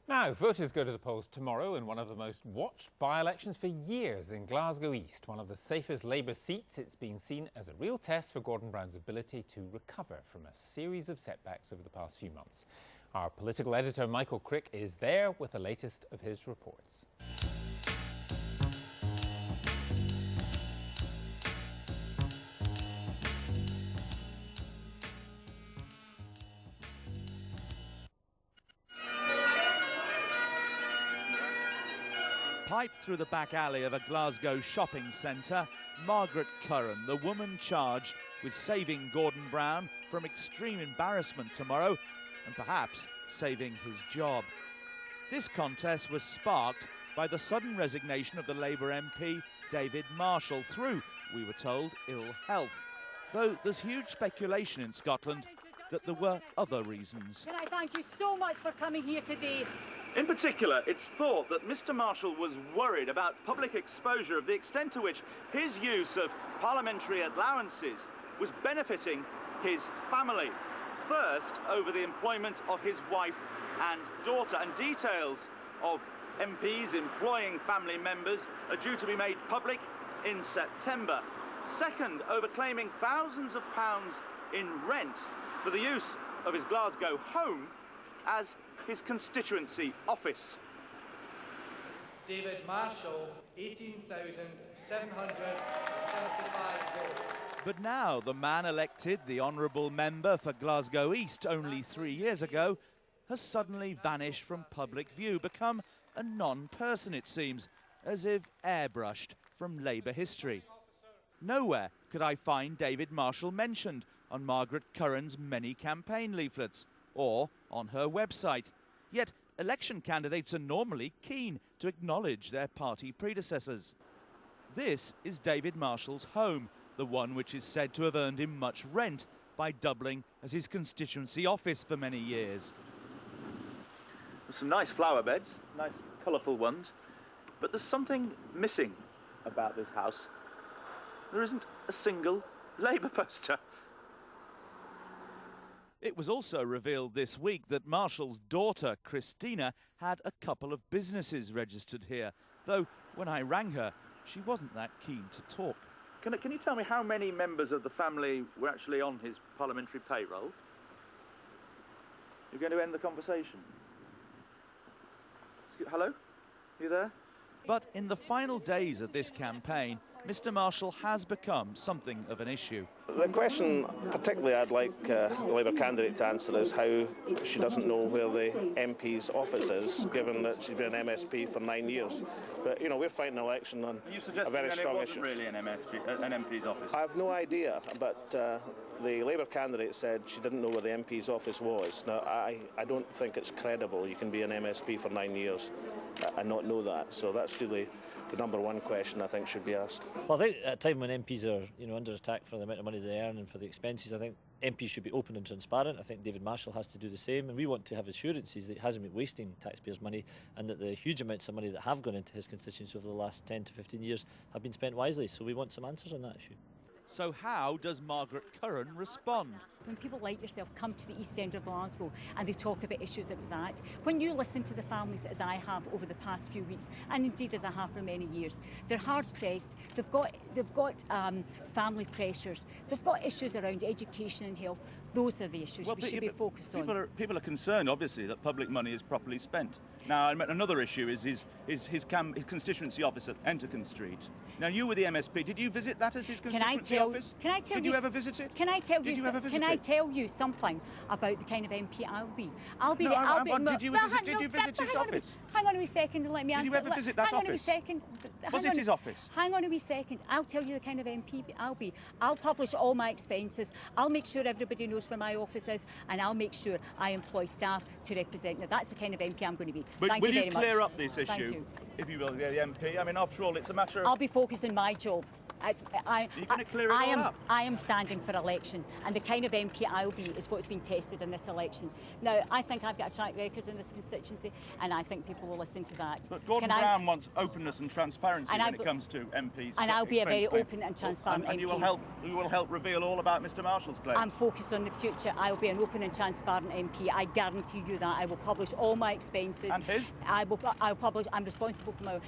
Now, voters go to the polls tomorrow in one of the most watched by-elections for years in Glasgow East, one of the safest Labour seats. It's been seen as a real test for Gordon Brown's ability to recover from a series of setbacks over the past few months. Our political editor, Michael Crick, is there with the latest of his reports. Piped through the back alley of a Glasgow shopping centre, Margaret Curran, the woman charged with saving Gordon Brown from extreme embarrassment tomorrow and perhaps saving his job. This contest was sparked by the sudden resignation of the Labour MP David Marshall through, we were told, ill health. Though there's huge speculation in Scotland that there were other reasons. Can I thank you so much for coming here today? In particular, it's thought that Mr Marshall was worried about public exposure of the extent to which his use of parliamentary allowances was benefiting his family. First, over the employment of his wife and daughter, and details of MPs employing family members are due to be made public in September. Second, over claiming thousands of pounds in rent for the use of his Glasgow home as his constituency office. David Marshall, 18,775 votes. But now the man elected the honourable member for Glasgow East only 3 years ago has suddenly vanished from public view, become a non-person, it seems, as if airbrushed from Labour history. Nowhere could I find David Marshall mentioned on Margaret Curran's many campaign leaflets or on her website. Yet election candidates are normally keen to acknowledge their party predecessors. This is David Marshall's home, the one which is said to have earned him much rent by doubling as his constituency office for many years. There's some nice flower beds, nice colourful ones, but there's something missing about this house. There isn't a single Labour poster. It was also revealed this week that Marshall's daughter, Christina, had a couple of businesses registered here, though when I rang her, she wasn't that keen to talk. Can you tell me how many members of the family were actually on his parliamentary payroll? You're going to end the conversation. Hello? You there? But in the final days of this campaign, Mr Marshall has become something of an issue. The question particularly I'd like the Labour candidate to answer is how she doesn't know where the MP's office is, given that she's been an MSP for 9 years. But, you know, we're fighting an election on a very strong issue. Really an MP's office? I have no idea, but the Labour candidate said she didn't know where the MP's office was. Now, I don't think it's credible you can be an MSP for 9 years and not know that. So that's really the number one question I think should be asked. Well, I think at a time when MPs are, under attack for the amount of money they earn and for the expenses, I think MPs should be open and transparent. I think David Marshall has to do the same, and we want to have assurances that he hasn't been wasting taxpayers' money and that the huge amounts of money that have gone into his constituency over the last 10 to 15 years have been spent wisely. So we want some answers on that issue. So how does Margaret Curran respond? When people like yourself come to the East End of Glasgow and they talk about issues like that, when you listen to the families as I have over the past few weeks, and indeed as I have for many years, they're hard pressed. They've got family pressures. They've got issues around education and health. Those are the issues we should be focused on. People are concerned, obviously, that public money is properly spent. Now, another issue is his constituency office at Entercombe Street. Now, you were the MSP. Did you visit that as his constituency office? Did you ever visit it? Can I tell you something about the kind of MP I'll be? Did you visit his office? Hang on a wee second and let me answer. Did you ever visit that office? Hang on a wee second. Was it his office? Hang on a wee second. I'll tell you the kind of MP I'll be. I'll publish all my expenses. I'll make sure everybody knows where my office is, and I'll make sure I employ staff to represent. Now, that's the kind of MP I'm going to be. Thank you very much. Will you clear up this issue, if you will, the MP? I mean, after all, it's a matter of... I'll be focused on my job. I am standing for election, and the kind of MP I'll be is what's been tested in this election. Now, I think I've got a track record in this constituency, and I think people will listen to that. But Gordon Brown wants openness and transparency when it comes to MPs. And I'll be a very open and transparent MP. And you will help reveal all about Mr Marshall's claims. I'm focused on the future. I will be an open and transparent MP. I guarantee you that. I will publish all my expenses. And his? I'll publish. I'm responsible for my.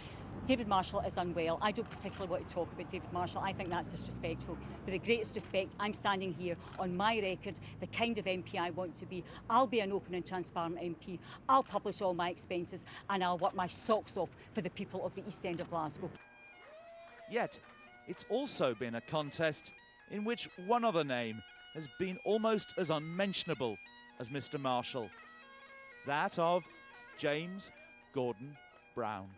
David Marshall is unwell. I don't particularly want to talk about David Marshall. I think that's disrespectful. With the greatest respect, I'm standing here on my record, the kind of MP I want to be. I'll be an open and transparent MP. I'll publish all my expenses, and I'll work my socks off for the people of the East End of Glasgow. Yet, it's also been a contest in which one other name has been almost as unmentionable as Mr Marshall. That of James Gordon Brown.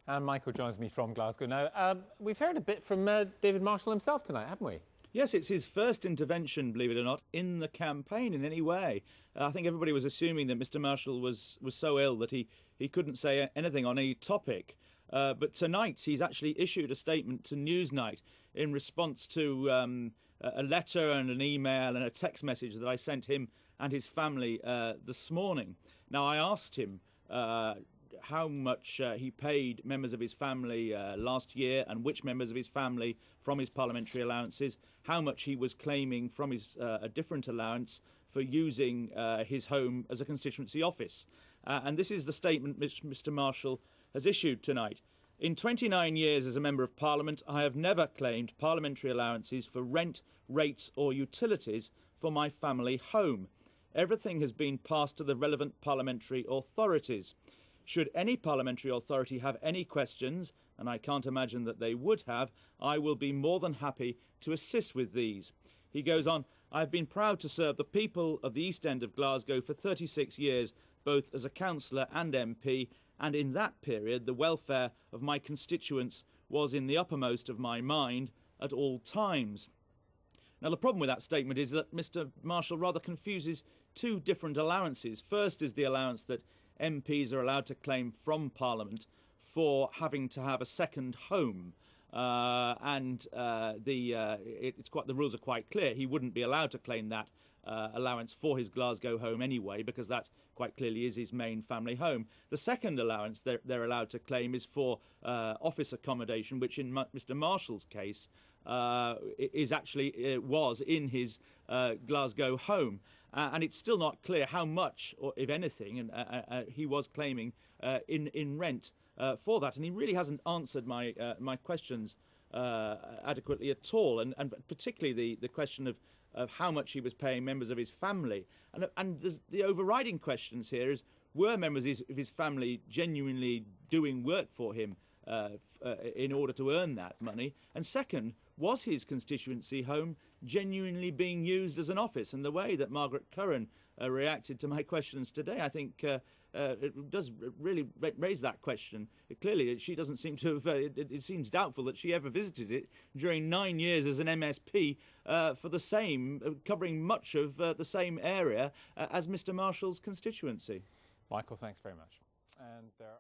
And Michael joins me from Glasgow now. We've heard a bit from David Marshall himself tonight, haven't we? Yes, it's his first intervention, believe it or not, in the campaign in any way. I think everybody was assuming that Mr Marshall was so ill that he couldn't say anything on any topic. But tonight he's actually issued a statement to Newsnight in response to a letter and an email and a text message that I sent him and his family this morning. Now, I asked him how much he paid members of his family last year and which members of his family from his parliamentary allowances, how much he was claiming from his a different allowance for using his home as a constituency office. And this is the statement which Mr Marshall has issued tonight. In 29 years as a Member of Parliament, I have never claimed parliamentary allowances for rent, rates or utilities for my family home. Everything has been passed to the relevant parliamentary authorities. Should any parliamentary authority have any questions, and I can't imagine that they would have, I will be more than happy to assist with these. He goes on, I have been proud to serve the people of the East End of Glasgow for 36 years, both as a councillor and MP, and in that period the welfare of my constituents was in the uppermost of my mind at all times. Now, the problem with that statement is that Mr Marshall rather confuses two different allowances. First is the allowance that MPs are allowed to claim from Parliament for having to have a second home, the rules are quite clear. He wouldn't be allowed to claim that allowance for his Glasgow home anyway, because that quite clearly is his main family home. The second allowance they're allowed to claim is for office accommodation, which in Mr Marshall's case was in his Glasgow home. And it's still not clear how much, or if anything, he was claiming in rent for that. And he really hasn't answered my questions adequately at all, and particularly the question of how much he was paying members of his family. And the overriding questions here is, were members of his family genuinely doing work for him in order to earn that money? And second, was his constituency home genuinely being used as an office? And the way that Margaret Curran reacted to my questions today, I think it does really raise that question. Clearly, she doesn't seem to have, it seems doubtful that she ever visited it during 9 years as an MSP for the same, covering much of the same area as Mr Marshall's constituency. Michael, thanks very much. And there are